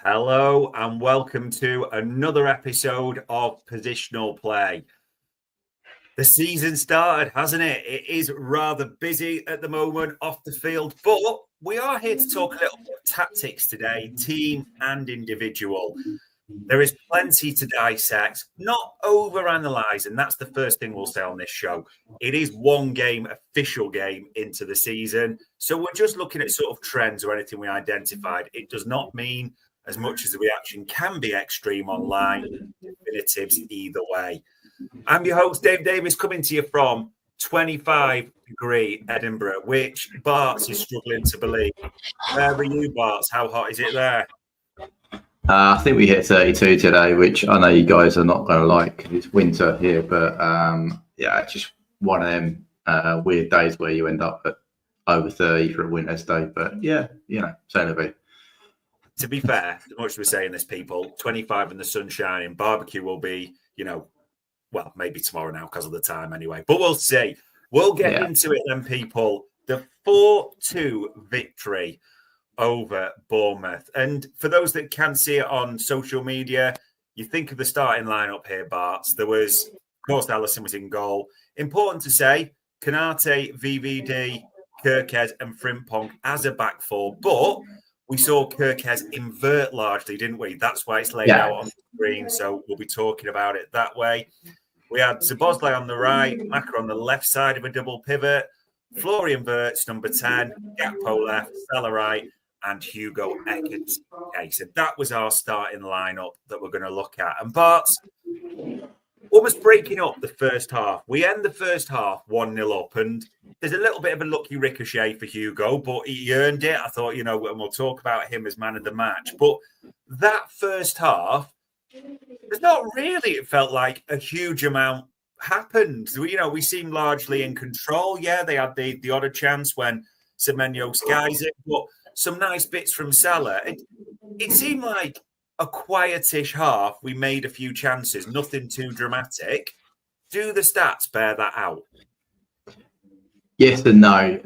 Hello and welcome to another episode of Positional Play. The season started, hasn't it? It is rather busy at the moment off the field, but we are here to talk a little bit of tactics today, team and individual. There is plenty to dissect, not over-analyse, and that's the first thing we'll say on this show. It is one game, official game into the season, so we're just looking at sort of trends or anything we identified. It does not mean as much as the reaction can be extreme online, definitives either way. I'm your host, Dave Davis, coming to you from 25-degree Edinburgh, which Barts is struggling to believe. Where are you, Barts? How hot is it there? I think we hit 32 today, which I know you guys are not going to like because it's winter here. But it's just one of them weird days where you end up at over 30 for a winter's day. But yeah, so it'll be. To be fair, as much as we're saying this, people, 25 and the sun shining, barbecue will be, maybe tomorrow now because of the time anyway. But we'll see. We'll get into it then, people. The 4-2 victory over Bournemouth. And for those that can see it on social media, you think of the starting lineup here, Barts. There was, of course, Alisson was in goal. Important to say, Kanate, VVD, Kirkez and Frimpong as a back four. But we saw Kirkez invert largely, didn't we? That's why it's laid out on the screen. So we'll be talking about it that way. We had Szoboszlai on the right, Maka on the left side of a double pivot, Florian Wirtz, number 10, Gakpo left, Salah right, and Hugo Eckert. Okay, so that was our starting lineup that we're going to look at. And Barts, almost breaking up the first half. We end the first half 1-0 up, and there's a little bit of a lucky ricochet for Hugo, but he earned it. I thought, and we'll talk about him as man of the match. But that first half, there's not really, it felt like a huge amount happened. We seemed largely in control. Yeah, they had the odd chance when Semenyo skies it, but some nice bits from Salah. It seemed like a quietish half. We made a few chances, nothing too dramatic. Do the stats bear that out? Yes and no.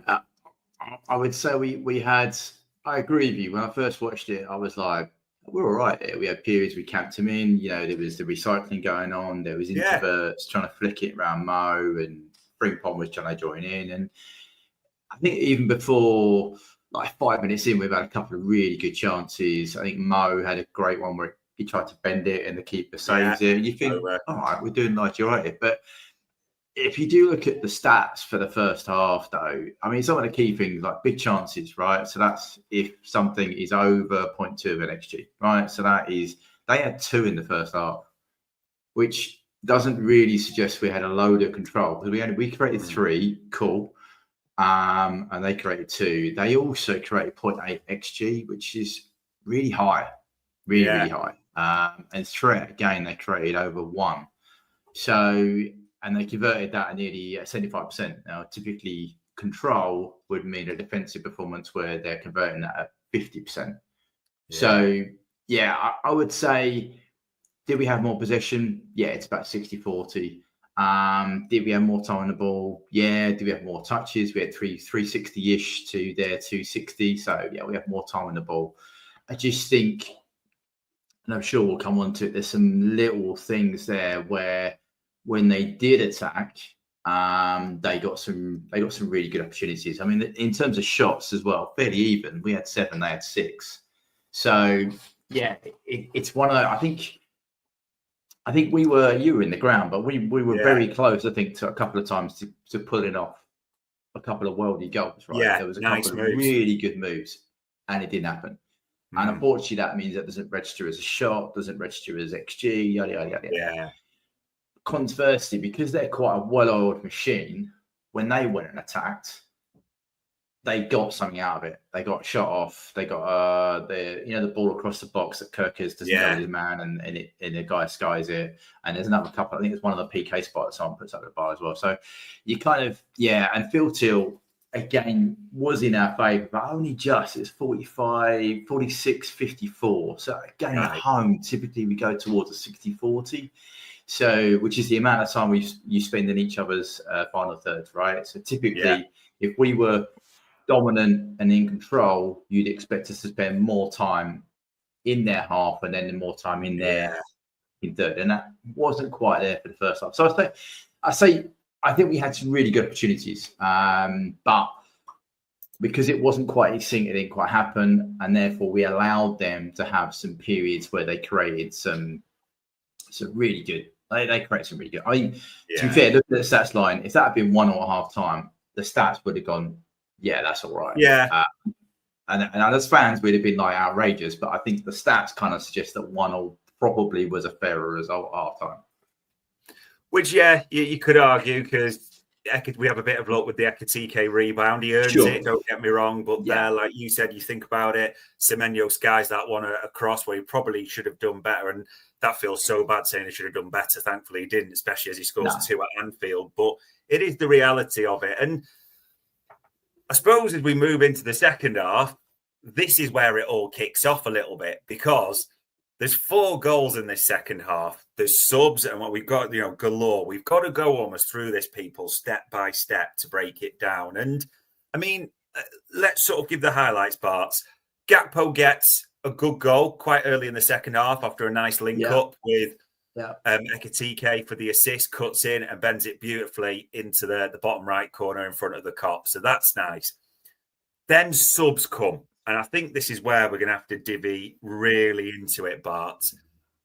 I would say we had, I agree with you. When I first watched it, I was like, we're all right here. We had periods we camped him in. There was the recycling going on. There was introverts trying to flick it around Mo, and Frimpong was trying to join in. And I think even before, like 5 minutes in, we've had a couple of really good chances. I think Mo had a great one where he tried to bend it and the keeper saves it. And you think, all right, we're doing nice, you're right. But if you do look at the stats for the first half, though, I mean, some of the key things like big chances, right? So that's if something is over 0.2 of an XG, right? So that is, they had 2 in the first half, which doesn't really suggest we had a load of control because we created 3, cool. And they created 2. They also created 0.8 XG, which is really high, really high. And threat, again, they created over 1. So, and they converted that at nearly 75%. Now, typically, control would mean a defensive performance where they're converting that at 50%. Yeah. So, I would say, did we have more possession? Yeah, it's about 60-40. Did we have more time on the ball? Yeah. Did we have more touches? We had 360-ish to their 260. So, we have more time on the ball. I just think, and I'm sure we'll come on to it, there's some little things there where when they did attack, they got some really good opportunities. I mean, in terms of shots as well, fairly even. We had 7, they had 6. So, it's one of those, I think you were in the ground, but we were very close, I think, to a couple of times to pulling off a couple of worldy goals, right? Yeah, there was a couple of really good moves, and it didn't happen. And unfortunately, that means that doesn't register as a shot, doesn't register as XG, yada, yada, yada. Yeah. Conversely, because they're quite a well-oiled machine, when they went and attacked, they got something out of it. They got shot off. They got the ball across the box that Kirkez doesn't know his man, and the guy skies it. And there's another couple. I think it's one of the PK spots someone puts up the bar as well. So you kind of and Phil Till again was in our favour, but only just. It's 45, 46, 54. So again, at home, typically we go towards a 60-40. So, which is the amount of time you spend in each other's final thirds, right? So typically, if we were dominant and in control, you'd expect us to spend more time in their half and then more time in there in third. And that wasn't quite there for the first half. So I think we had some really good opportunities, but because it wasn't quite in sync, it didn't quite happen, and therefore we allowed them to have some periods where they created some really good. They created some really good. I mean, to be fair, look at the stats line. If that had been 1-1 at half time, the stats would have gone, yeah, that's all right. Yeah. And as fans, we'd have been like outrageous, but I think the stats kind of suggest that 1-1 probably was a fairer result at half time. Which, you could argue, because we have a bit of luck with the Ekitike rebound. He earns it, don't get me wrong. But there, like you said, you think about it, Semenyo skies that one across where he probably should have done better. And that feels so bad saying he should have done better. Thankfully, he didn't, especially as he scores 2 at Anfield. But it is the reality of it. And I suppose as we move into the second half, this is where it all kicks off a little bit, because there's 4 goals in this second half. There's subs, and what we've got, galore. We've got to go almost through this, people, step by step to break it down. And I mean, let's sort of give the highlights, Barts. Gakpo gets a good goal quite early in the second half after a nice link up with Ekitike for the assist, cuts in and bends it beautifully into the bottom right corner in front of the cop. So that's nice. Then subs come. And I think this is where we're going to have to divvy really into it, Bart.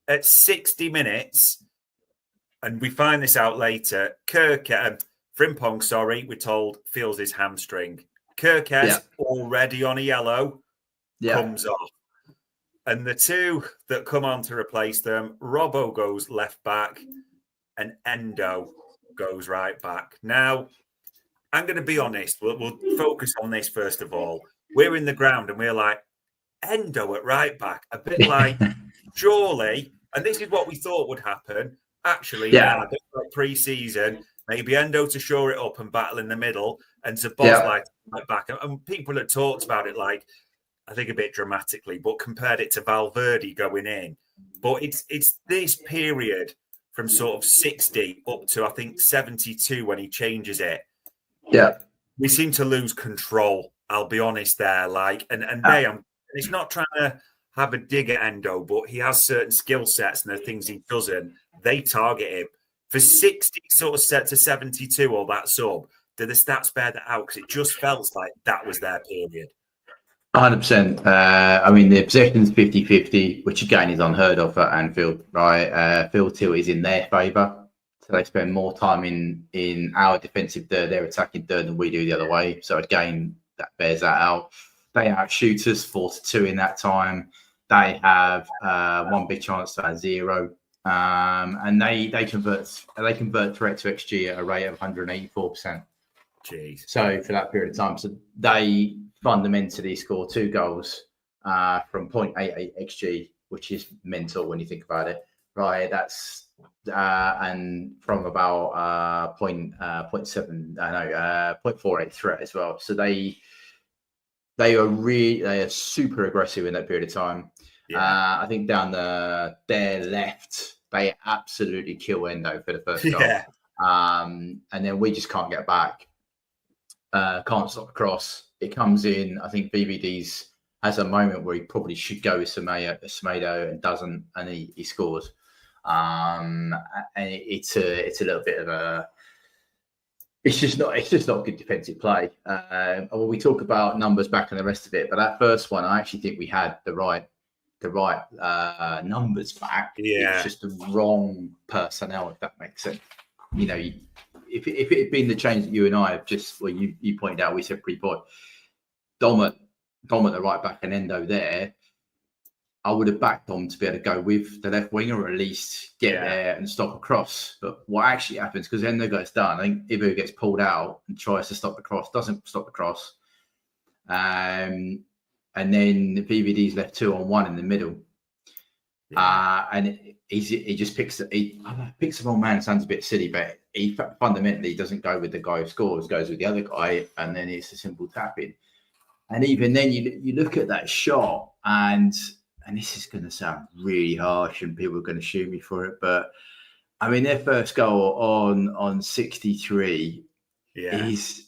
At 60 minutes, and we find this out later, Frimpong, we're told, feels his hamstring. Kirkes, already on a yellow, comes off. And the 2 that come on to replace them, Robbo goes left back and Endo goes right back. Now, I'm going to be honest. We'll focus on this first of all. We're in the ground and we're like, Endo at right back, a bit like, surely, and this is what we thought would happen. Actually, a bit like pre-season, maybe Endo to shore it up and battle in the middle, and to boss like back. And people had talked about it, like, I think a bit dramatically, but compared it to Valverde going in. But it's this period from sort of 60 up to, I think, 72 when he changes it. Yeah. We seem to lose control. I'll be honest there. It's not trying to have a dig at Endo, but he has certain skill sets and the things he doesn't. They target him. For 60 sort of set to 72 or that sub, do the stats bear that out? Because it just felt like that was their period. 100%. I mean, the possession's 50-50, which again is unheard of at Anfield, right? Field tilt is in their favour. So they spend more time in our defensive third, their attacking third, than we do the other way. So again, that bears that out. They outshoot us 4-2 in that time. They have 1 big chance to 0. And they convert threat to XG at a rate of 184%. Jeez. So for that period of time. So they fundamentally score 2 goals from 0.88 XG, which is mental when you think about it. Right. That's and from about 0.48 threat as well. So they are super aggressive in that period of time. I think down their left, they absolutely kill Endo for the first goal. And then we just can't get back. Can't stop the cross. It comes in. I think BBD's has a moment where he probably should go with Semedo and doesn't, and he scores. And it's a little bit of a. It's just not good defensive play. When we talk about numbers back and the rest of it, but that first one, I actually think we had the right numbers back. It's just the wrong personnel, if that makes sense. If it had been the change that you and I have just, well, you pointed out, we said pre-pod, Dom at the right back and Endo there, I would have backed Dom to be able to go with the left winger, or at least get there and stop a cross. But what actually happens, because Endo gets done, I think Ibu gets pulled out and tries to stop the cross, doesn't stop the cross. And then the VVD's left 2-on-1 in the middle. And he just picks the wrong man. Sounds a bit silly, but he fundamentally doesn't go with the guy who scores, goes with the other guy, and then it's a simple tap-in. And even then, you look at that shot, and this is going to sound really harsh, and people are going to shoot me for it, but I mean, their first goal on 63 is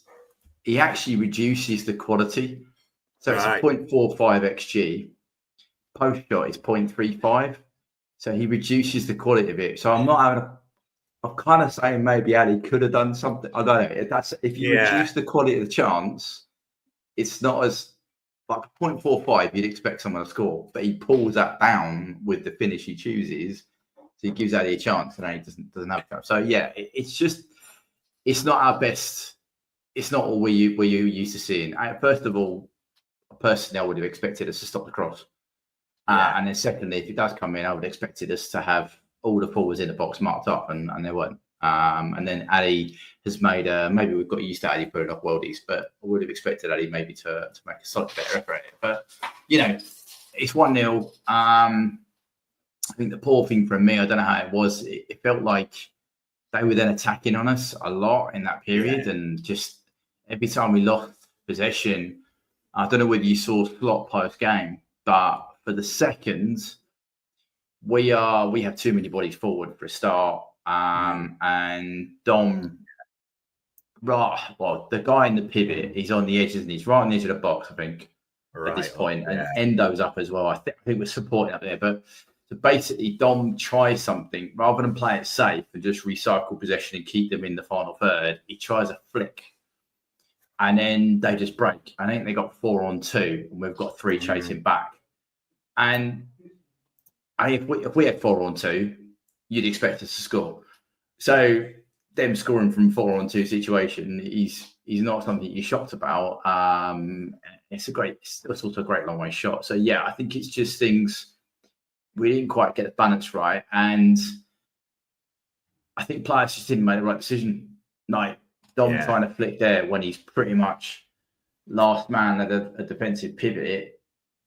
he actually reduces the quality. So it's a 0.45 XG. post shot is 0.35. So he reduces the quality of it. So I'm not having I'm kind of saying maybe Ali could have done something. I don't know. If you reduce the quality of the chance, it's not as like 0.45 you'd expect someone to score, but he pulls that down with the finish he chooses. So he gives Ali a chance, and he doesn't have a chance. So yeah, it's not our best. It's not what we're used to seeing. First of all, personally, I would have expected us to stop the cross. And then secondly, if it does come in, I would have expected us to have all the forwards in the box marked up, and they weren't. And then Ali has made maybe we've got used to Ali putting off worldies, but I would have expected Ali maybe to make a slightly better effort at it. But, it's 1-0. I think the poor thing from me, I don't know how it was, it felt like they were then attacking on us a lot in that period. And just every time we lost possession, I don't know whether you saw Slot post-game, but for the seconds, we have too many bodies forward for a start. And Dom, the guy in the pivot, he's on the edges, and he's right on the edge of the box, I think, at this point. And Endo's up as well. I think we're supporting up there. But so basically, Dom tries something rather than play it safe and just recycle possession and keep them in the final third. He tries a flick, and then they just break. I think they got 4-on-2, and we've got 3 chasing back. And if we had 4-on-2, you'd expect us to score. So them scoring from 4-on-2 situation is not something you're shocked about. It's also a great long way shot. So yeah, I think it's just things we didn't quite get the balance right, and I think players just didn't make the right decision. Like Dom trying to flick there when he's pretty much last man at a defensive pivot.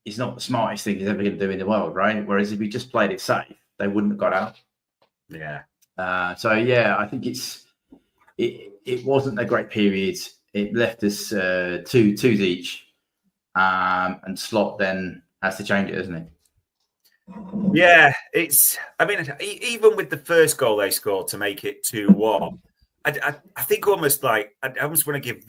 It's not the smartest thing he's ever going to do in the world, right? Whereas if he just played it safe, they wouldn't have got out. Yeah. I think it wasn't a great period. It left us twos each, and Slot then has to change it, doesn't he? Yeah, even with the first goal they scored to make it 2-1, I think almost like I almost want to give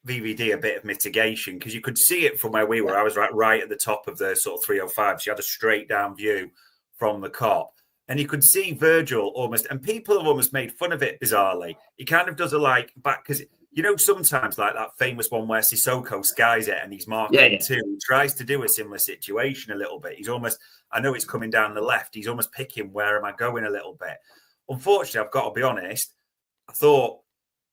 VVD a bit of mitigation, because you could see it from where we were. I was right at the top of the sort of 305, so you had a straight down view from the Kop, and you could see Virgil almost, and people have almost made fun of it bizarrely. He kind of does a back, because sometimes like that famous one where Sissoko skies it and he's marking too. He tries to do a similar situation a little bit. He's almost, I know it's coming down the left, he's almost picking where am I going a little bit. Unfortunately, I've got to be honest, I thought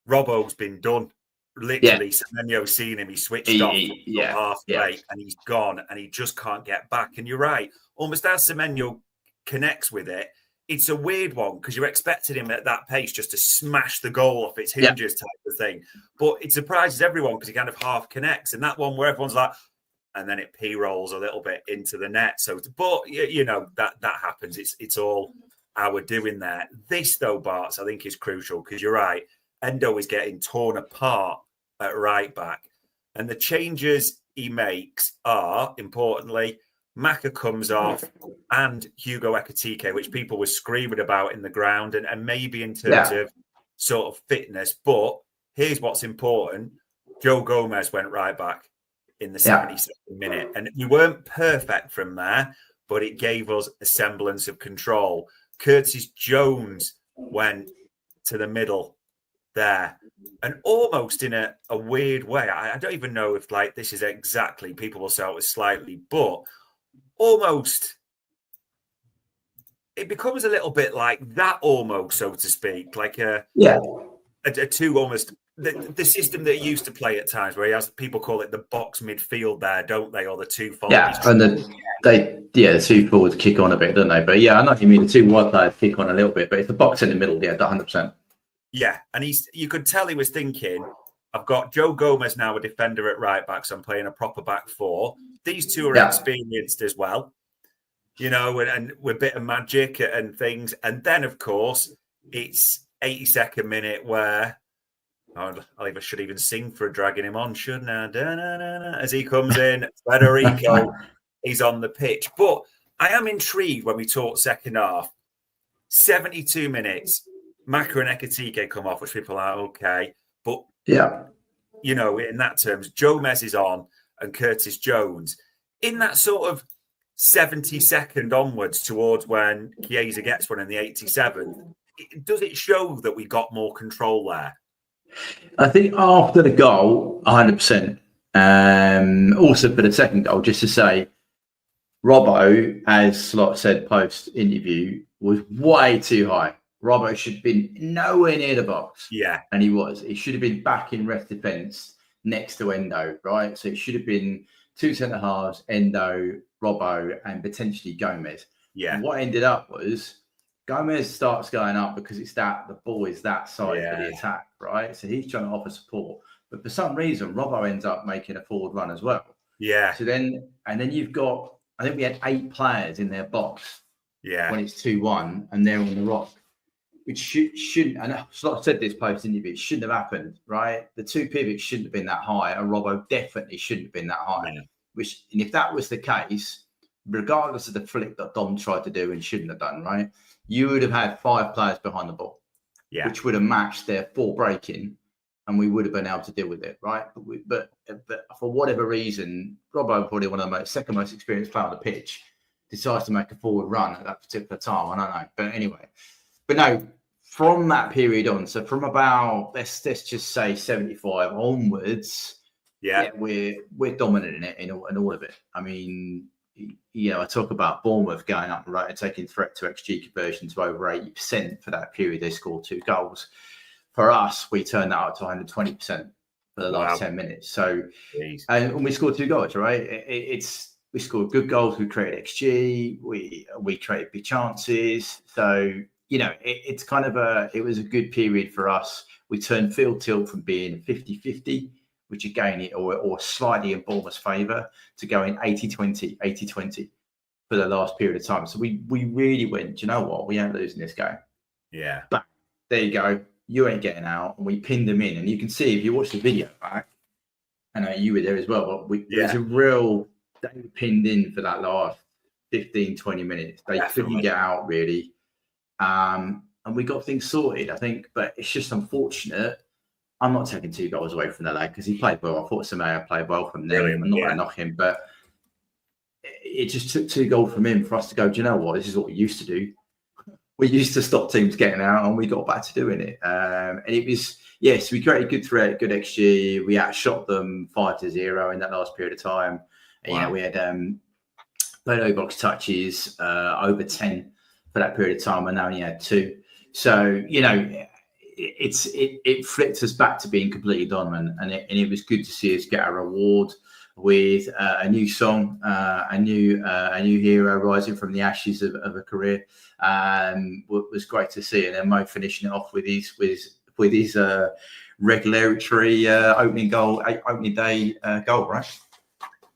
Robbo's been done. Literally, Semenyo's seen him, he switched off halfway and he's gone, and he just can't get back. And you're right, almost as Semenyo connects with it, it's a weird one, because you're expecting him at that pace just to smash the goal off its hinges type of thing. But it surprises everyone because he kind of half connects. And that one where everyone's like, and then it p-rolls a little bit into the net. So, but that happens. It's all our doing there. This though, Barts, I think is crucial, because you're right. Endo is getting torn apart at right back, and the changes he makes are, importantly, Maka comes off and Hugo Ekitike, which people were screaming about in the ground, and maybe in terms of sort of fitness. But here's what's important. Joe Gomez went right back in the 72nd minute, and we weren't perfect from there, but it gave us a semblance of control. Curtis Jones went to the middle there, and almost in a weird way. I don't even know if this is exactly, people will say it was slightly, but almost it becomes a little bit like that, almost, so to speak, like a two almost the system that he used to play at times, where he has, people call it the box midfield there, don't they, or the two forwards. And the two forwards kick on a bit, don't they? But I know what you mean, the two wide players kick on a little bit, but it's the box in the middle, 100%. Yeah, and you could tell he was thinking, I've got Joe Gomez now, a defender at right back, so I'm playing a proper back four. These two are experienced as well, and with a bit of magic and things. And then, of course, it's 82nd minute where I should even sing for dragging him on, shouldn't I? Da-na-na-na. As he comes in, Federico, he's on the pitch. But I am intrigued when we talk second half. 72 minutes, Maka and Ekitike come off, which people are okay. But, in that terms, Gomez is on and Curtis Jones. In that sort of 72nd onwards towards when Chiesa gets one in the 87th, does it show that we got more control there? I think after the goal, 100%. Also for the second goal, just to say, Robbo, as Slot said post-interview, was way too high. Robbo should have been nowhere near the box. Yeah. And he was. He should have been back in rest defence next to Endo, right? So it should have been two centre-halves, Endo, Robbo, and potentially Gomez. Yeah. And what ended up was Gomez starts going up because the ball is that side for the attack, right? So he's trying to offer support. But for some reason, Robbo ends up making a forward run as well. Yeah. So then you've got, I think we had 8 players in their box when it's 2-1 and they're on the rock, which shouldn't, and I said this post-interview, it shouldn't have happened, right? The 2 pivots shouldn't have been that high, and Robbo definitely shouldn't have been that high. Yeah. And if that was the case, regardless of the flick that Dom tried to do and shouldn't have done, right, you would have had 5 players behind the ball, which would have matched their 4 breaking, and we would have been able to deal with it, right? But for whatever reason, Robbo, probably one of the second most experienced player on the pitch, decides to make a forward run at that particular time. I don't know, but anyway, but no. From that period on, so from about let's just say 75 onwards, we're dominant in it in all of it. I mean, I talk about Bournemouth going up, right, and taking threat to XG conversion to over 80% for that period. They scored 2 goals. For us, we turned that up to 120% for the last 10 minutes. So, and we scored 2 goals, right? We scored good goals. We created XG. We created big chances. So, it's kind of it was a good period for us. We turned field tilt from being 50-50, which again, or slightly in Bournemouth's favour, to going 80-20 for the last period of time. So we really went, do you know what? We ain't losing this game. Yeah. But there you go. You ain't getting out. And we pinned them in. And you can see, if you watch the video back, I know you were there as well, but there's a real, they were pinned in for that last 15-20 minutes. They couldn't get out, really. And we got things sorted, I think, but it's just unfortunate. I'm not taking 2 goals away from the lad because he played well. I thought Samaya played well from them. I'm not going to knock him, but it just took 2 goals from him for us to go, do you know what? This is what we used to do. We used to stop teams getting out, and we got back to doing it. And it was, we created good threat, good XG. We outshot them 5-0 in that last period of time. And, we had low box touches, over 10 for that period of time, and now only had 2. So, it flipped us back to being completely dominant, and it was good to see us get a reward with a new song, a new hero rising from the ashes of a career. Was great to see, and then Mo finishing it off with his regulatory opening day goal, right?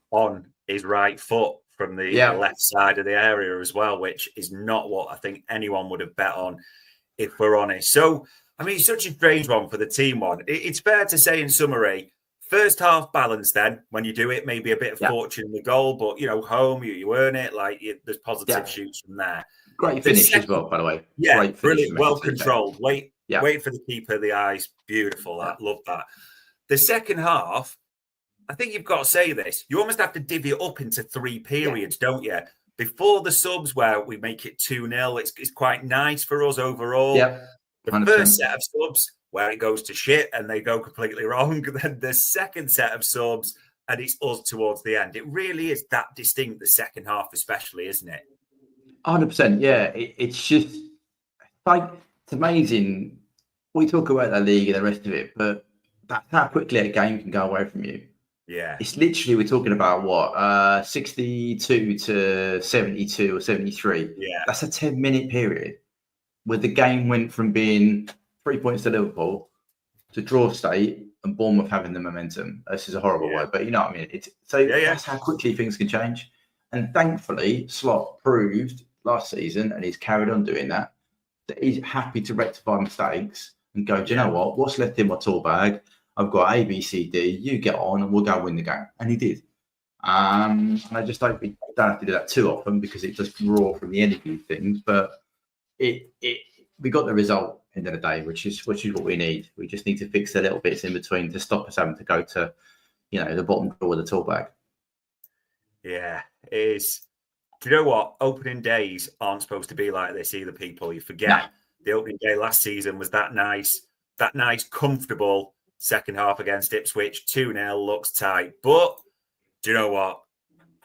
On his right foot from the left side of the area as well, which is not what I think anyone would have bet on, if we're honest. So, I mean, it's such a strange one for the team one. It's fair to say, in summary, first half balance then, when you do it, maybe a bit of fortune in the goal, but, home, you earn it. There's positive shoots from there. Great finish as well, by the way. Yeah, great brilliant, well controlled. Wait for the keeper, the eyes, beautiful. I love that. The second half, I think you've got to say this. You almost have to divvy it up into 3 periods, don't you? Before the subs, where we make it 2-0, it's quite nice for us overall. Yeah, the first set of subs, where it goes to shit and they go completely wrong. Then the second set of subs, and it's us towards the end. It really is that distinct, the second half especially, isn't it? 100%, yeah. It's just, it's amazing. We talk about the league and the rest of it, but that's how quickly a game can go away from you. Yeah. It's literally, we're talking about what, 62 to 72 or 73. Yeah. That's a 10-minute period where the game went from being 3 points to Liverpool to draw state and Bournemouth having the momentum. This is a horrible word, but you know what I mean? That's how quickly things can change. And thankfully, Slot proved last season, and he's carried on doing that he's happy to rectify mistakes and go, do you know what? What's left in my tool bag? I've got A, B, C, D. You get on, and we'll go win the game. And he did. And I just hope we don't have to do that too often because it does draw from the energy things. But we got the result end of the day, which is what we need. We just need to fix the little bits in between to stop us having to go to, the bottom drawer of the tool bag. Yeah, it is do you know what? Opening days aren't supposed to be like this either, people. You forget the opening day last season was that nice, comfortable second half against Ipswich. 2-0, looks tight. But do you know what?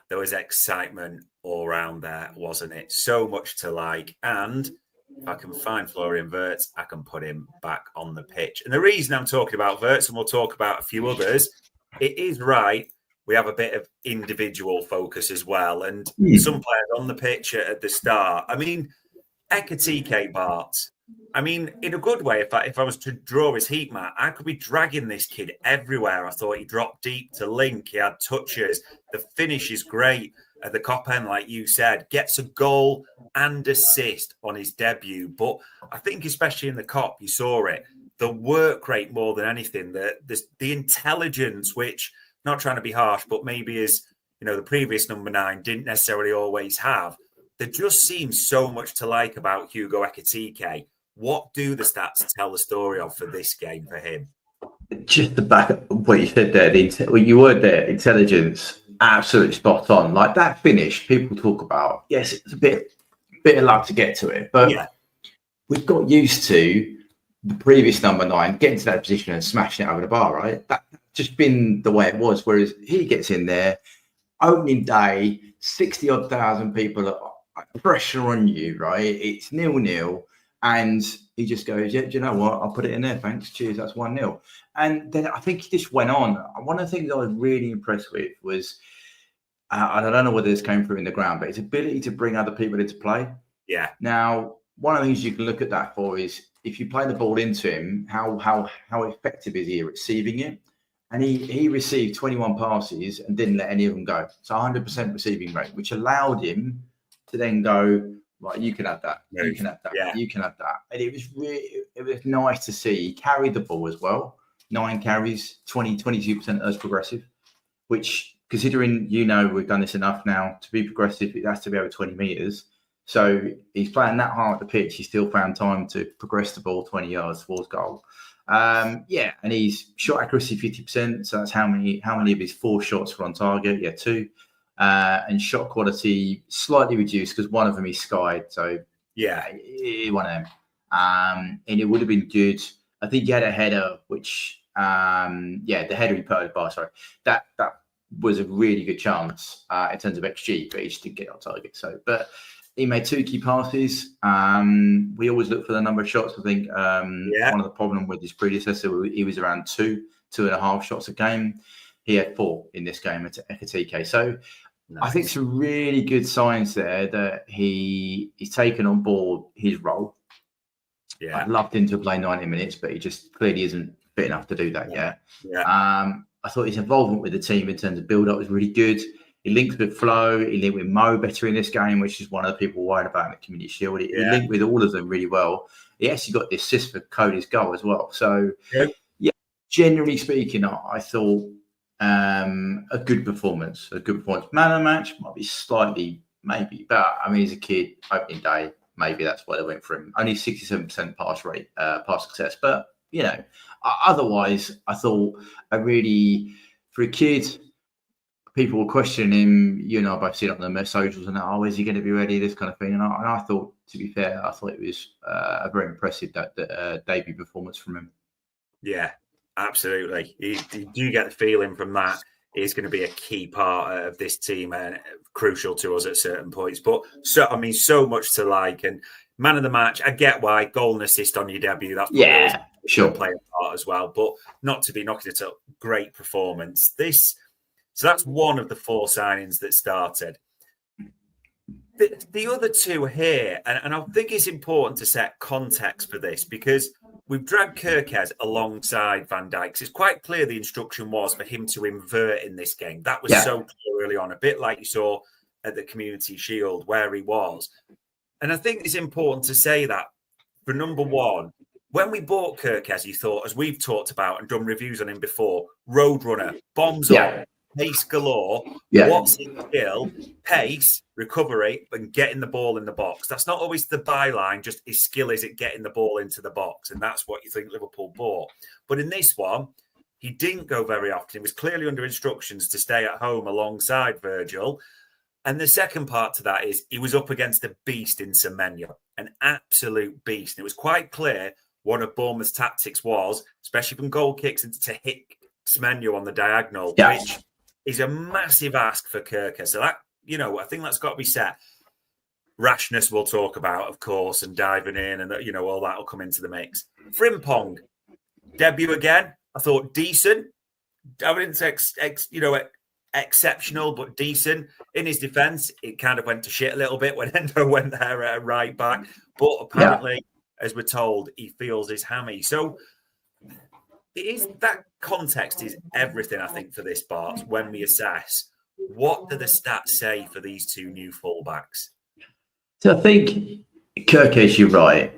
There was excitement all around there, wasn't it? So much to like. And if I can find Florian Wirtz, I can put him back on the pitch. And the reason I'm talking about Wirtz, and we'll talk about a few others, it is right. We have a bit of individual focus as well. And some players on the pitch at the start. I mean, Ekatike Barts. I mean, in a good way, if I was to draw his heat map, I could be dragging this kid everywhere. I thought he dropped deep to link. He had touches. The finish is great at the Cop End, like you said. Gets a goal and assist on his debut. But I think especially in the Cop, you saw it. The work rate more than anything. The intelligence, which, not trying to be harsh, but maybe as the previous number 9 didn't necessarily always have. There just seems so much to like about Hugo Ekatike. What do the stats tell the story of for this game for him? Just the back of what you said there, you were there, intelligence, absolutely spot on. Like that finish, people talk about, yes, it's a bit of luck to get to it, but we've got used to the previous number 9 getting to that position and smashing it over the bar, right? That's just been the way it was. Whereas he gets in there, opening day, 60-odd thousand people are pressure on you, right? It's 0-0. And he just goes, do you know what? I'll put it in there. Thanks. Cheers. That's 1-0. And then I think he just went on. One of the things I was really impressed with was, and I don't know whether this came through in the ground, but his ability to bring other people into play. Yeah. Now, one of the things you can look at that for is if you play the ball into him, how effective is he at receiving it? And he received 21 passes and didn't let any of them go. So 100% receiving rate, which allowed him to then go, right, you can have that. You can have that. You can have that. And it was nice to see. He carried the ball as well. 9 carries, 22% of those progressive, which, considering we've done this enough now, to be progressive, it has to be over 20 metres. So he's playing that hard at the pitch. He still found time to progress the ball 20 yards towards goal. And he's shot accuracy 50%. So that's how many of his 4 shots were on target? Yeah, 2. And shot quality slightly reduced because one of them he skied. So one of them. And it would have been good. I think he had a header, which the header he put over the bar. Sorry, that was a really good chance in terms of XG, but he just didn't get on target. So, but he made 2 key passes. We always look for the number of shots. I think one of the problem with his predecessor, he was around 2.5 shots a game. He had 4 in this game at Ekatike. So nice. I think some really good signs there that he's taken on board his role. Yeah, I'd loved him to play 90 minutes, but he just clearly isn't fit enough to do that yet. Yeah. I thought his involvement with the team in terms of build-up was really good. He linked with Flo. He linked with Mo better in this game, which is one of the people worried about in the Community Shield. He linked with all of them really well. He actually got the assist for Cody's goal as well. So, generally speaking, I thought a good performance. Man of the match might be slightly, maybe, but I mean, he's a kid, opening day, maybe that's why they went for him. Only 67% pass rate, pass success. But, otherwise, I thought for a kid, people were questioning him. You and I both seen it on the socials and that, is he going to be ready? This kind of thing. And I thought, to be fair, I thought it was a very impressive debut performance from him. Yeah. Absolutely. You do get the feeling from that he's going to be a key part of this team and crucial to us at certain points. But so much to like. And man of the match, I get why. Goal and assist on your debut. That's sure play a part as well. But not to be knocking it up. Great performance. So that's one of the 4 signings that started. The other 2 here, and I think it's important to set context for this because we've dragged Kirkes alongside Van Dijk. It's quite clear the instruction was for him to invert in this game. That was so clear early on, a bit like you saw at the Community Shield where he was. And I think it's important to say that for number 1, when we bought Kirkes, you thought, as we've talked about and done reviews on him before, roadrunner, bombs up, pace galore. What's his skill? Pace, recovery, and getting the ball in the box. That's not always the byline, just his skill is at getting the ball into the box. And that's what you think Liverpool bought. But in this one, he didn't go very often. He was clearly under instructions to stay at home alongside Virgil. And the second part to that is he was up against a beast in Semenyo, an absolute beast. And it was quite clear one of Bournemouth's tactics was, especially from goal kicks, to hit Semenyo on the diagonal, which is a massive ask for Kirker. So that, I think that's got to be set. Rashness we'll talk about, of course, and diving in, and all that will come into the mix. Frimpong, debut again. I thought decent. I wouldn't say exceptional, but decent. In his defence, it kind of went to shit a little bit when Endo went there right back. But apparently, as we're told, he feels his hammy. So that context is everything, I think, for this, Bart, when we assess what do the stats say for these two new fullbacks. So I think, Kirkes, you're right.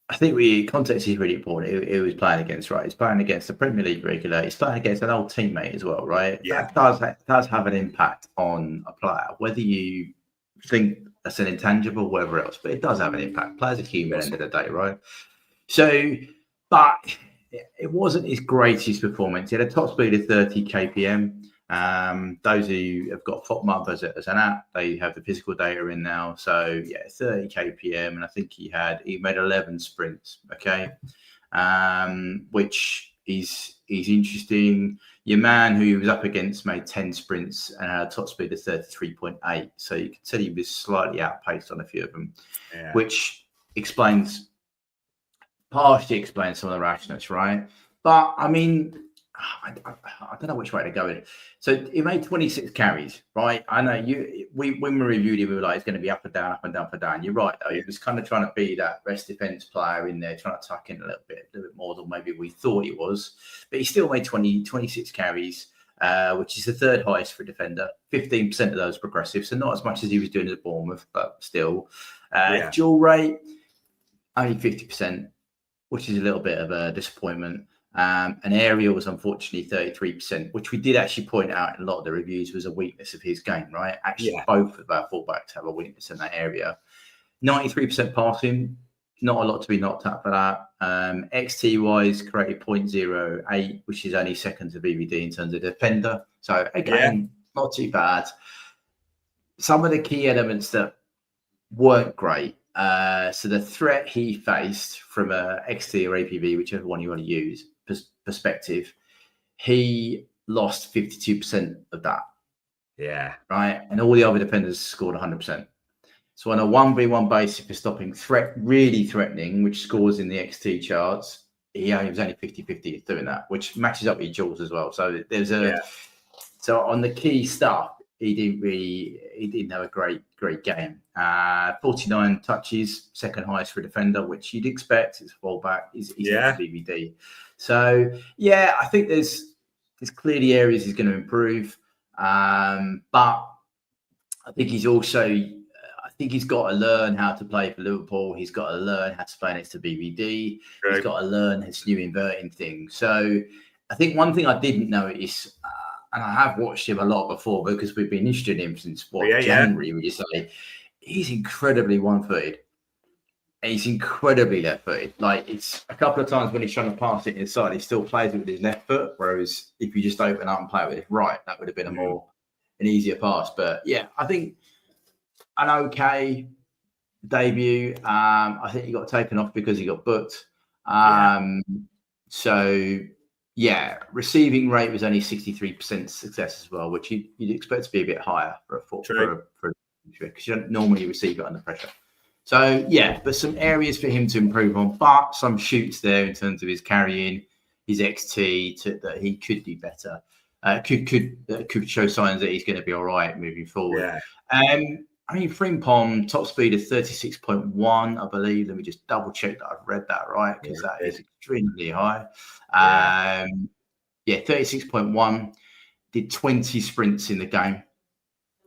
I think context is really important. It was playing against, right? He's playing against the Premier League regular. He's playing against an old teammate as well, right? Yeah. That does have an impact on a player, whether you think that's an intangible, whatever else, but it does have an impact. Players are human at the end of the day, right? So, but it wasn't his greatest performance. He had a top speed of 30 kpm. Those who have got FOTMUB as an app, they have the physical data in now. So 30 kpm, and I think he made 11 sprints. Okay, which is interesting. Your man who he was up against made 10 sprints and had a top speed of 33.8. So you can tell he was slightly outpaced on a few of them, which partially explains some of the rashness, right? But I mean, I don't know which way to go with it. So he made 26 carries, right? I know when we reviewed it, we were like, it's going to be up and down, up and down, up and down. You're right, though. He was kind of trying to be that rest defense player in there, trying to tuck in a little bit more than maybe we thought he was. But he still made 26 carries, which is the third highest for a defender. 15% of those progressive, so not as much as he was doing at Bournemouth, but still. Dual rate, only 50%, which is a little bit of a disappointment. An area was unfortunately 33%, which we did actually point out in a lot of the reviews was a weakness of his game, right? Actually, both of our fullbacks have a weakness in that area. 93% passing, not a lot to be knocked at for that. XT-wise, created 0.08, which is only second to BVD in terms of defender. So, again, not too bad. Some of the key elements that weren't great. So the threat he faced from a XT or APV, whichever one you want to use, perspective, he lost 52% of that. Yeah. Right. And all the other defenders scored 100%. So on a 1v1 basis for stopping really threatening, which scores in the XT charts, he was only 50-50 doing that, which matches up with Jules as well. So there's so on the key stuff, he didn't have a great game. 49 touches, second highest for a defender, which you'd expect. It's fullback. He's BVD. So I think there's clearly areas he's going to improve. But I think he's got to learn how to play for Liverpool. He's got to learn how to play next to BVD. Right. He's got to learn his new inverting thing. So I think one thing I didn't notice. And I have watched him a lot before because we've been interested in him since January, would you say? He's incredibly one-footed. And he's incredibly left-footed. Like, it's a couple of times when he's trying to pass it inside, he still plays it with his left foot. Whereas if you just open up and play it with his right, that would have been an easier pass. But I think an okay debut. I think he got taken off because he got booked. Receiving rate was only 63% success as well, which you'd expect to be a bit higher for because you don't normally receive it under pressure. So but some areas for him to improve on, but some shoots there in terms of his carrying, his XT that he could do better. Could show signs that he's going to be all right moving forward. Frimpong, top speed of 36.1, I believe. Let me just double check that I've read that right, because that is extremely high. 36.1, did 20 sprints in the game,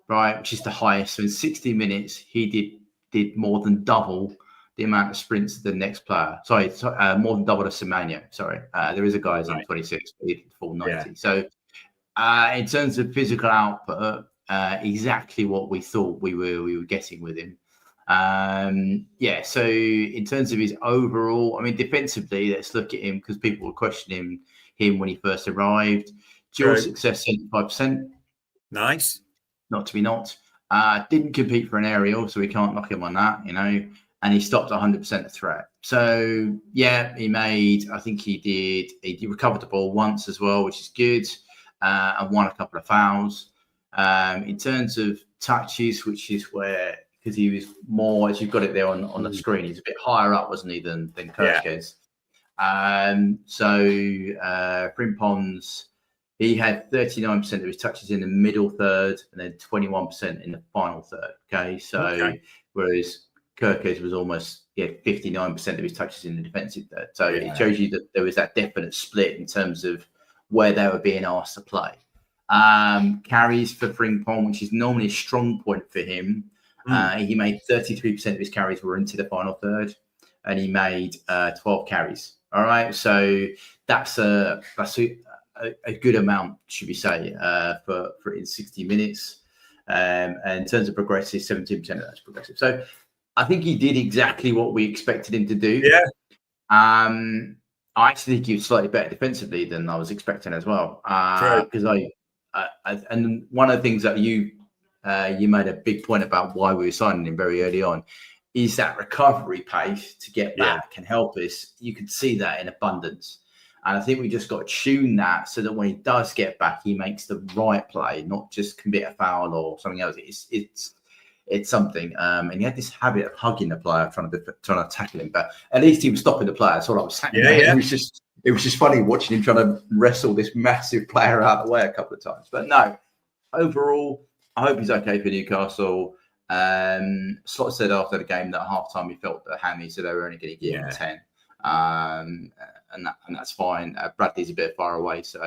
right, which is the highest. So in 60 minutes, he did more than double the amount of sprints of the next player. More than double the Semenyo. There is a guy who's on 26, but he did full 90. So in terms of physical output, exactly what we thought we were getting with him. So in terms of his overall, defensively, let's look at him because people were questioning him when he first arrived. Dual success 75%. Nice. not to be not. Didn't compete for an aerial, so we can't knock him on that, you know. And he stopped 100% of threat. So yeah, he recovered the ball once as well, which is good, and won a couple of fouls. In terms of touches, which is where, because he was more, as you've got it there on the screen, he's a bit higher up, wasn't he, than Kirkes? Frimpong's, he had 39% of his touches in the middle third and then 21% in the final third. Whereas Kirkes was almost 59% of his touches in the defensive third. So it shows you that there was that definite split in terms of where they were being asked to play. Carries for Frimpong, which is normally a strong point for him. He made 33% of his carries were into the final third, and he made 12 carries. All right, so that's a good amount, should we say, for in 60 minutes. And in terms of progressive, 17% of that's progressive. So I think he did exactly what we expected him to do. Yeah. I actually think he was slightly better defensively than I was expecting as well. Because and one of the things that you made a big point about why we were signing him very early on is that recovery pace to get back and help us. You can see that in abundance. And I think we just got to tune that so that when he does get back, he makes the right play, not just commit a foul or something else. It's something. And he had this habit of hugging the player, trying to tackle him. But at least he was stopping the player. That's what I was saying. Yeah. It was just funny watching him trying to wrestle this massive player out of the way a couple of times. But no, overall, I hope he's okay for Newcastle. Slot said after the game that at halftime he felt that Hammy said they were only going to give him 10. And that's fine. Bradley's a bit far away, so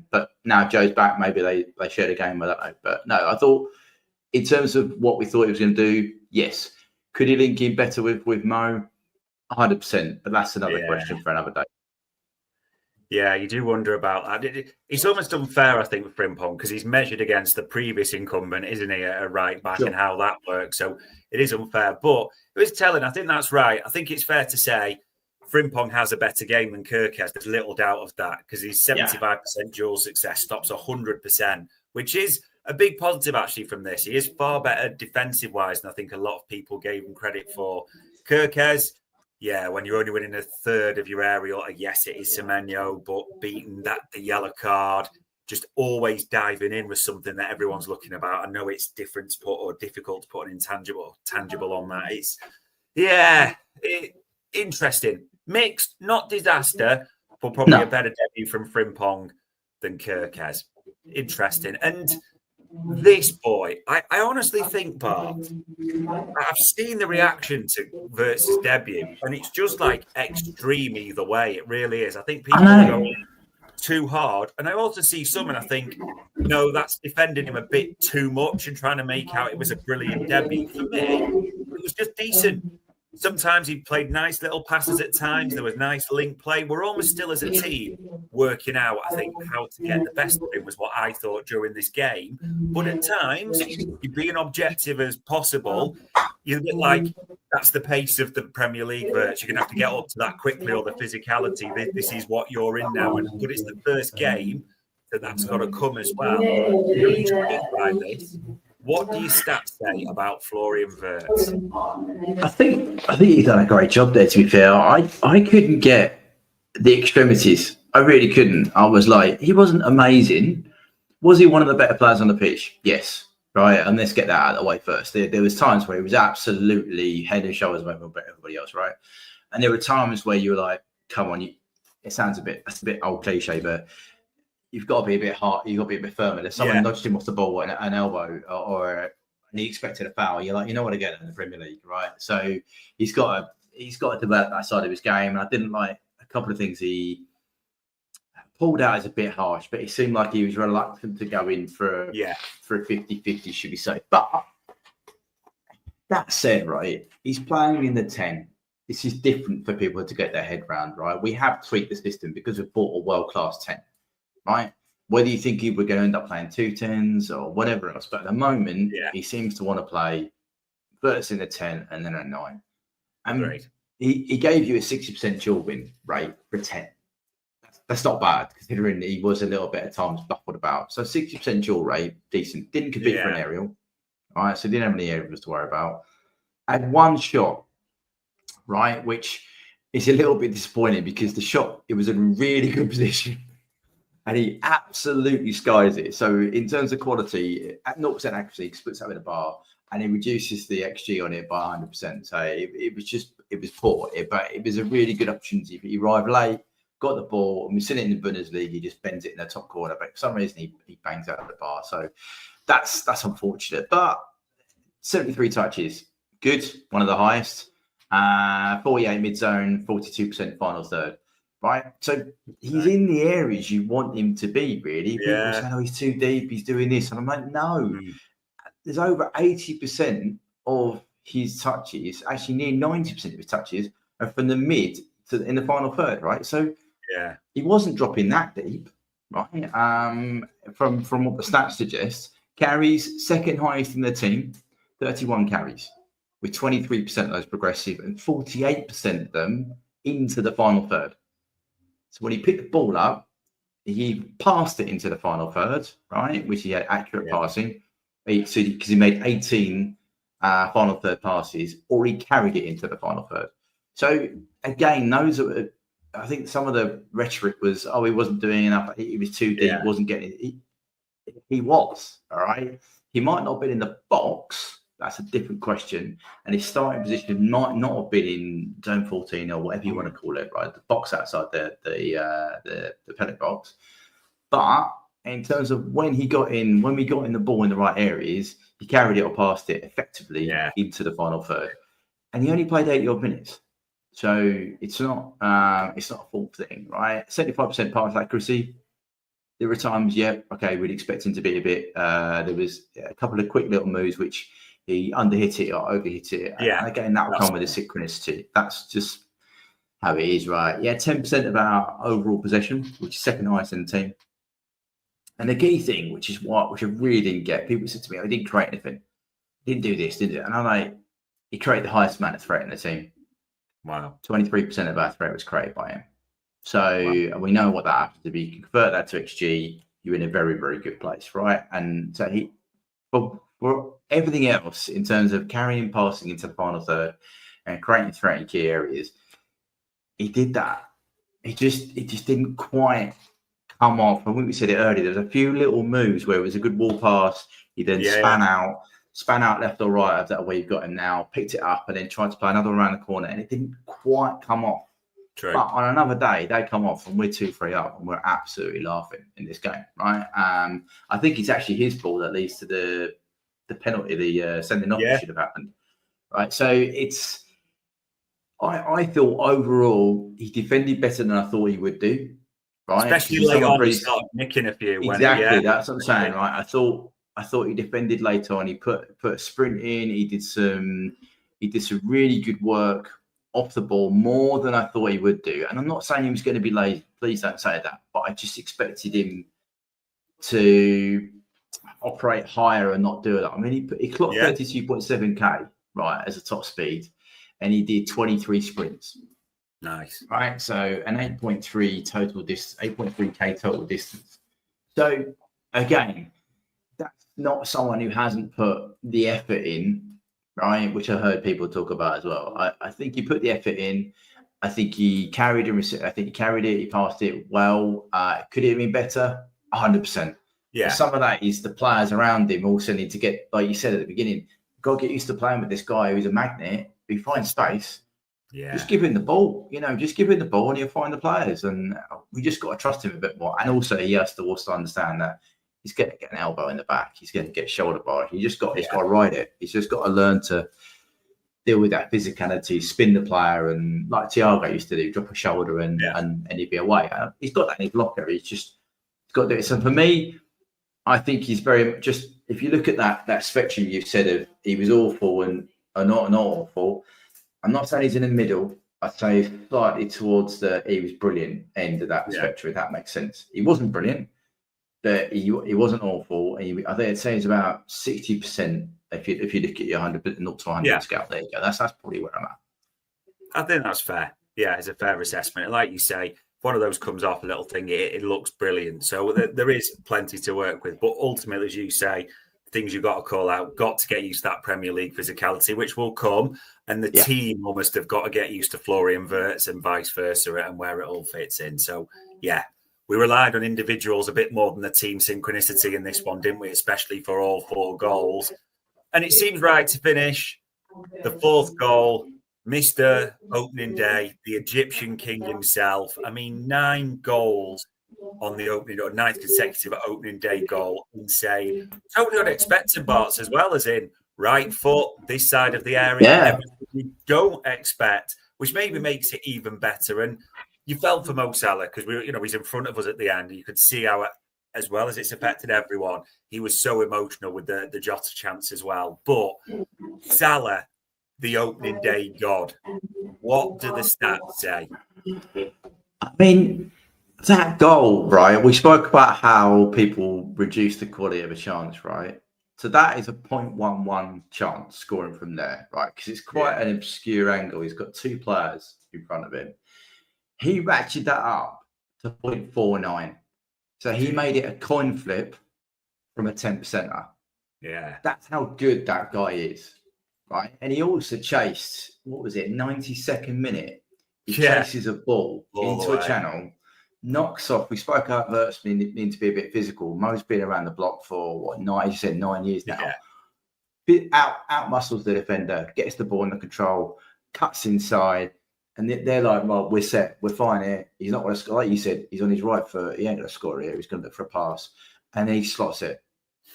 but now Joe's back. Maybe they shared a game. I don't know, but no, I thought in terms of what we thought he was going to do, yes. Could he link in better with Mo? 100%, but that's another question for another day. Yeah, you do wonder about that. It's almost unfair, I think, with Frimpong because he's measured against the previous incumbent, isn't he, at a right back and how that works. So it is unfair. But it was telling. I think that's right. I think it's fair to say Frimpong has a better game than Kirkes. There's little doubt of that because he's 75% dual success, stops 100%, which is a big positive actually from this. He is far better defensive-wise than I think a lot of people gave him credit for. Kirkes, when you're only winning a third of your aerial, yes, it is Semenyo, but beating the yellow card, just always diving in with something that everyone's looking about. I know it's different to put or difficult to put an tangible on that. It's interesting. Mixed, not disaster, but probably a better debut from Frimpong than Kirkes. Interesting. And this boy, I honestly think, Bart, I've seen the reaction to Verts' debut, and it's just like extreme either way. It really is. I think people are going too hard. And I also see some, and I think, no, that's defending him a bit too much and trying to make out it was a brilliant debut. For me, it was just decent. Sometimes he played nice little passes at times. There was nice link play. We're almost still as a team working out, I think, how to get the best of him was what I thought during this game. But at times, you're being objective as possible. You're a bit like, that's the pace of the Premier League, Verts. You're going to have to get up to that quickly or the physicality. This is what you're in now. But it's the first game that's got to come as well. You're intrigued by this. What do your stats say about Florian Verts? I think he's done a great job there, to be fair. I couldn't get the extremities. I really couldn't. I was like, he wasn't amazing. Was he one of the better players on the pitch? Yes. Right. And let's get that out of the way first. There was times where he was absolutely head and shoulders above everybody else, right? And there were times where you were like, come on, it sounds a bit old cliche, but you've got to be a bit hard. You've got to be a bit firmer. If someone nudged him off the ball and an elbow or he expected a foul, you're like, you know what, again in the Premier League, right? So he's got to develop that side of his game. And I didn't like a couple of things he pulled out as a bit harsh, but it seemed like he was reluctant to go in for a 50-50, should we say. But that said, right, he's playing in the 10. This is different for people to get their head round, right? We have tweaked the system because we've bought a world-class 10. Right? Whether you think he were going to end up playing 2 10s or whatever else, but at the moment, he seems to want to play Verts in a 10 and then a 9. And he gave you a 60% dual win rate for 10. That's not bad, considering he was a little bit at times buffled about. So 60% duel rate, decent. Didn't compete for an aerial. All right, so didn't have any aerials to worry about. Had one shot, right, which is a little bit disappointing because the shot, it was in a really good position. And he absolutely skies it. So in terms of quality, at 0% accuracy, he puts that in a bar, and he reduces the XG on it by 100%. So it was poor, but it was a really good opportunity. He arrived late, got the ball, and we seen it in the Bundesliga. He just bends it in the top corner, but for some reason he bangs out of the bar. So that's unfortunate. But 73 touches, good, one of the highest. 48 mid zone, 42% final third. Right, so he's in the areas you want him to be. Really, people say, "Oh, he's too deep. He's doing this," and I'm like, "No, there's over 80% of his touches, actually near 90% of his touches, are from the mid to in the final third." Right, so he wasn't dropping that deep. Right, from what the stats suggest, carries second highest in the team, 31 carries, with 23% of those progressive and 48% of them into the final third. So when he picked the ball up, he passed it into the final third, right? Which he had accurate passing, because he made 18 final third passes, or he carried it into the final third. So again, I think some of the rhetoric was, "Oh, he wasn't doing enough. He was too deep. Wasn't getting it." He was, all right. He might not have been in the box. That's a different question. And his starting position might not have been in zone 14 or whatever you want to call it, right? The box outside the penalty box. But in terms of when we got in the ball in the right areas, he carried it or passed it effectively into the final third. And he only played 80 odd minutes. So it's not a full thing, right? 75% pass accuracy. There were times, we'd expect him to be a bit. There was a couple of quick little moves which he underhit it or overhit it. And again, that will come with a synchronicity. That's just how it is, right? 10% of our overall possession, which is second highest in the team. And the key thing, which I really didn't get, people said to me, "I didn't create anything. Didn't do this, didn't do it." And I'm like, he created the highest amount of threat in the team. Wow. 23% of our threat was created by him. So we know what that happens to be. You can convert that to XG, you're in a very, very good place, right? And so for everything else in terms of carrying, passing into the final third and creating threat in key areas, he did that. It just didn't quite come off. And when we said it earlier, there was a few little moves where it was a good wall pass. He then span out left or right of that way you've got him now, picked it up and then tried to play another around the corner, and it didn't quite come off. True. But on another day, they come off and we're 2-3 up and we're absolutely laughing in this game, right? I think it's actually his ball that leads to the penalty, the sending off that should have happened, right? So I thought overall he defended better than I thought he would do, right? Especially late on, he started nicking a few. Exactly, that's what I'm saying, right? I thought he defended later on. He put a sprint in. He did some really good work off the ball, more than I thought he would do. And I'm not saying he was going to be lazy. Please don't say that. But I just expected him to operate higher and not do that. I mean, he clocked 32.7k, right, as a top speed, and he did 23 sprints. Nice. Right, so an 8.3k total distance. So again, that's not someone who hasn't put the effort in, right? Which I heard people talk about as well. I think he put the effort in. I think he carried it. I think he carried it. He passed it well. Could it have been better? 100%. Yeah. But some of that is the players around him also need to get, like you said at the beginning, got to get used to playing with this guy who's a magnet. Who finds space. Yeah. Just give him the ball. Just give him the ball and he'll find the players. And we just got to trust him a bit more. And also, he has to also understand that he's going to get an elbow in the back. He's going to get shoulder bar. He's got to ride it. He's just got to learn to deal with that physicality, spin the player, and like Thiago used to do, drop a shoulder and he'd be away. He's got that in his locker. He's got to do it. So for me, I think he's very just, if you look at that spectrum you've said of he was awful and not awful, I'm not saying he's in the middle. I'd say slightly towards the he was brilliant end of that spectrum, if that makes sense. He wasn't brilliant, but he wasn't awful. I think I'd say it's about 60% if you look at your 100, not to 100 scale. There you go. That's probably where I'm at. I think that's fair. Yeah, it's a fair assessment. And like you say, one of those comes off a little thing, it looks brilliant. So there is plenty to work with. But ultimately, as you say, things you've got to call out, got to get used to that Premier League physicality, which will come. And the team almost have got to get used to Florian Wirtz and vice versa and where it all fits in. So, yeah, we relied on individuals a bit more than the team synchronicity in this one, didn't we? Especially for all 4 goals. And it seems right to finish the 4th goal. Mr. Opening Day, the Egyptian king himself. I mean, 9 goals on the opening, or 9th consecutive opening day goal. Insane. Totally unexpected, Barts, as well, as in right foot, this side of the area. Everything you don't expect, which maybe makes it even better. And you felt for Mo Salah because he's in front of us at the end. And you could see how, as well as it's affected everyone, he was so emotional with the Jota chance as well. But Salah, the opening day god. What do the stats say? I mean, that goal, right? We spoke about how people reduce the quality of a chance, right? So that is a 0.11 chance scoring from there, right? Because it's quite an obscure angle. He's got 2 players in front of him. He ratcheted that up to 0.49. So he made it a coin flip from a 10%er. Yeah. That's how good that guy is. Right, and he also chased, 92nd minute. He chases a ball into a channel, knocks off. We spoke about Wirtz needing to be a bit physical. Mo's been around the block for 9 years now. Out muscles the defender, gets the ball under control, cuts inside, and they're like, "Well, we're set, we're fine here." He's not going to score, like you said. He's on his right foot. He ain't going to score here. He's going to look for a pass, and then he slots it,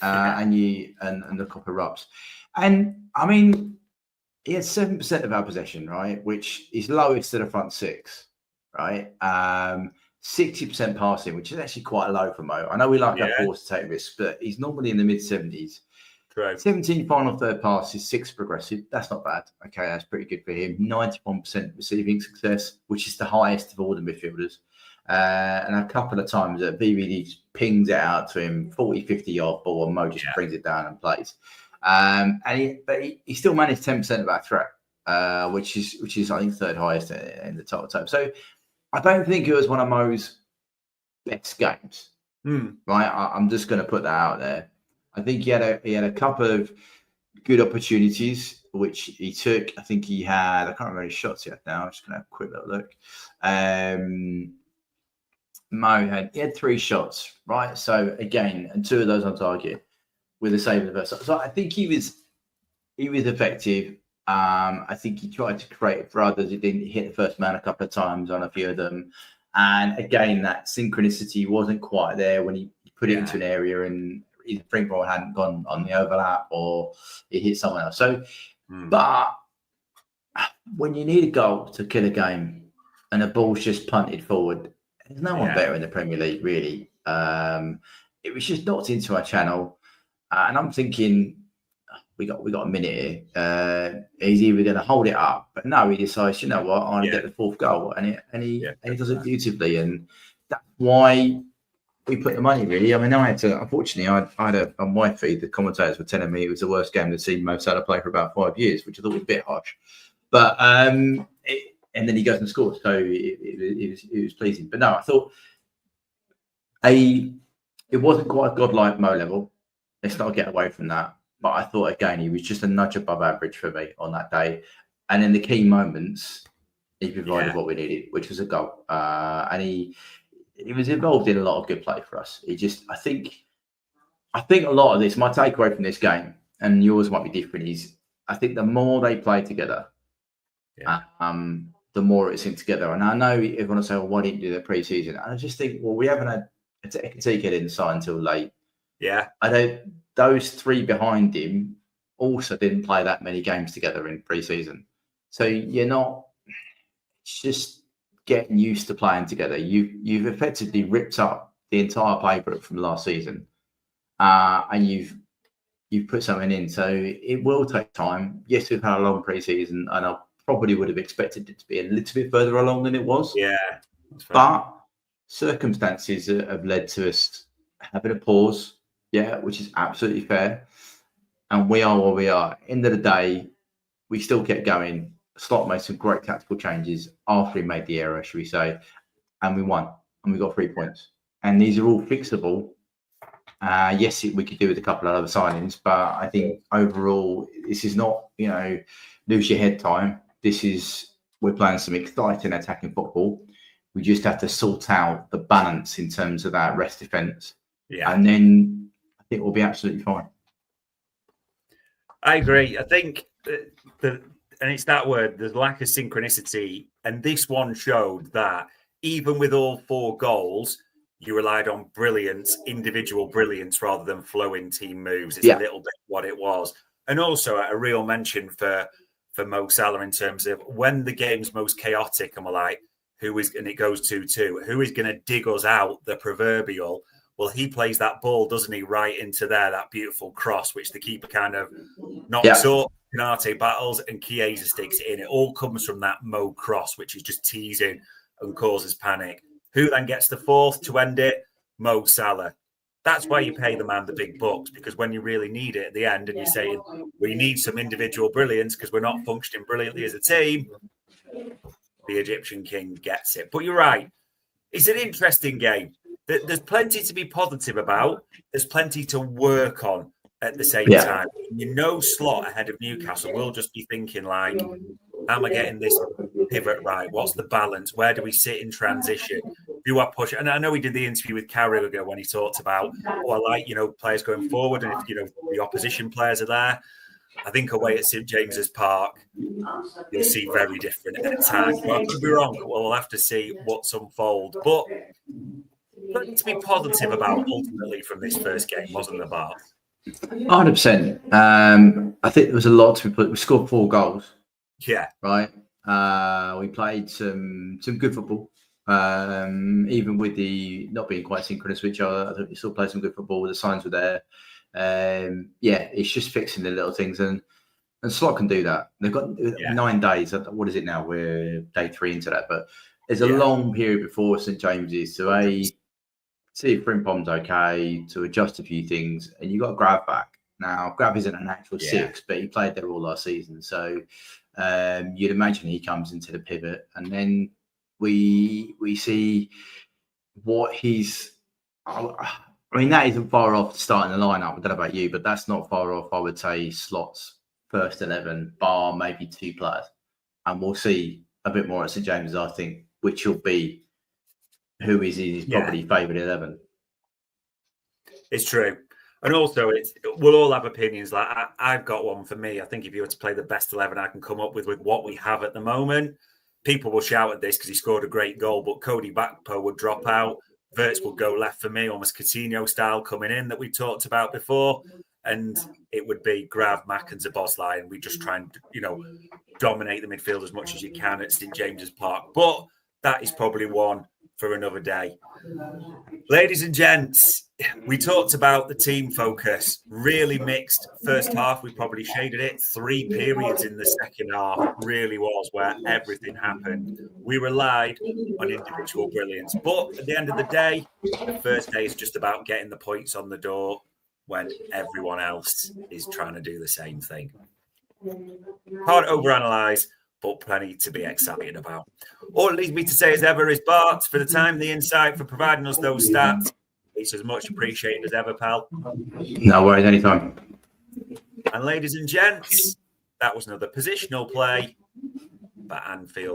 and the cop erupts. And I mean, he had 7% of our possession, right, which is lowest of the front 6, right? 60% passing, which is actually quite low for Mo. I know we like our force to take risks, but he's normally in the mid-70s. Correct. 17 final third passes, 6 progressive. That's not bad. Okay, that's pretty good for him. 91% receiving success, which is the highest of all the midfielders. And a couple of times that VVD pings it out to him, 40, 50-yard ball, and Mo just brings it down and plays. But he still managed 10% of our threat, which is I think 3rd highest in the total. So I don't think it was one of Mo's best games. Right, I'm just going to put that out there. I think he had a couple of good opportunities which he took. I think he had, I can't remember his shots yet now. I'm just going to have a quick little look. Mo had 3 shots, right? So again, and 2 of those on target, with a save in the first. So I think he was effective. I think he tried to create it for others. He didn't hit the first man a couple of times on a few of them. And again, that synchronicity wasn't quite there when he put it into an area and either Springboard hadn't gone on the overlap or it hit someone else. So, but when you need a goal to kill a game and the ball's just punted forward, there's no one better in the Premier League, really. It was just knocked into our channel. And I'm thinking, we got a minute here. He's either going to hold it up, but no, he decides, you know what, I'm going to get the 4th goal, and he does it beautifully, and that's why we put the money. Really, I mean, I had to. Unfortunately, I had on my feed, the commentators were telling me it was the worst game they'd seen Mo Salah play for about 5 years, which I thought was a bit harsh. But and then he goes and scores, so it was pleasing. But no, I thought it wasn't quite godlike Mo level. Let's not get away from that. But I thought, again, he was just a nudge above average for me on that day. And in the key moments, he provided what we needed, which was a goal. And he was involved in a lot of good play for us. I think a lot of this, my takeaway from this game, and yours might be different, is I think the more they play together, the more it's in together. And I know everyone will say, well, why didn't you do the pre-season? And I just think, well, we haven't had Ekitike didn't sign until late. Yeah. Those 3 behind him also didn't play that many games together in pre-season. So you're not just getting used to playing together. You've effectively ripped up the entire playbook from last season. And you've put something in. So it will take time. Yes, we've had a long pre-season, and I probably would have expected it to be a little bit further along than it was. Yeah. But circumstances have led to us having a pause, which is absolutely fair. And we are where we are. End of the day, we still kept going. Slot made some great tactical changes after he made the error, should we say. and we won, and we got 3 points. And these are all fixable. Yes, we could do with a couple of other signings, but I think overall, this is not, lose your head time. We're playing some exciting attacking football. We just have to sort out the balance in terms of that rest defence. Yeah. And then I think we'll be absolutely fine. I agree. I think and it's that word, the lack of synchronicity. And this one showed that even with all 4 goals, you relied on individual brilliance rather than flowing team moves. It's a little bit what it was. And also a real mention for Mo Salah in terms of when the game's most chaotic and we're like, and it goes 2-2, who is going to dig us out, the proverbial? Well, he plays that ball, doesn't he, right into there, that beautiful cross, which the keeper kind of knocks up. Canate battles and Chiesa sticks it in. It all comes from that Mo cross, which is just teasing and causes panic. Who then gets the 4th to end it? Mo Salah. That's why you pay the man the big bucks, because when you really need it at the end and you're saying, we need some individual brilliance because we're not functioning brilliantly as a team, the Egyptian king gets it. But you're right. It's an interesting game. There's plenty to be positive about. There's plenty to work on at the same time. Slot ahead of Newcastle, we'll just be thinking like, am I getting this pivot right? What's the balance? Where do we sit in transition? Do I push? And I know we did the interview with Carragher when he talked about, I like, players going forward. And if, the opposition players are there, I think away at St James's Park, you'll see very different at times. But I could be wrong. Well, we'll have to see what's unfold. But to be positive about ultimately from this first game, wasn't the Bart? 100%. I think there was a lot to be put. We scored 4 goals. Yeah. Right. We played some good football. Even with the not being quite synchronous with each other, I think we still played some good football. The signs were there. It's just fixing the little things, and Slot can do that. They've got 9 days. What is it now? We're day 3 into that, but there's a long period before St James's to see if Frimpong's okay, to adjust a few things, and you got Grab back. Now, Grab isn't an actual 6, but he played there all last season, so you'd imagine he comes into the pivot, and then we see what he's. I mean, that isn't far off starting the lineup. I don't know about you, but that's not far off. I would say Slot's first 11, bar maybe 2 players, and we'll see a bit more at St James's, I think, which will be who is his probably favourite 11. It's true. And also, we'll all have opinions. Like I've got one for me. I think if you were to play the best 11 I can come up with what we have at the moment, people will shout at this because he scored a great goal, but Cody Gakpo would drop out. Verts would go left for me, almost Coutinho style coming in that we talked about before. And it would be Grav, Mack and Szoboszlai, and we just try and, dominate the midfield as much as you can at St James's Park. But that is probably one for another day. Ladies and gents, we talked about the team focus. Really mixed first half. We probably shaded it. 3 periods in the second half really was where everything happened. We relied on individual brilliance. But at the end of the day, the first day is just about getting the points on the door when everyone else is trying to do the same thing. Hard to overanalyze, but plenty to be excited about. All it leaves me to say as ever is Bart, for the time, the insight, for providing us those stats. It's as much appreciated as ever, pal. No worries, anytime. And ladies and gents, that was another positional play by Anfield.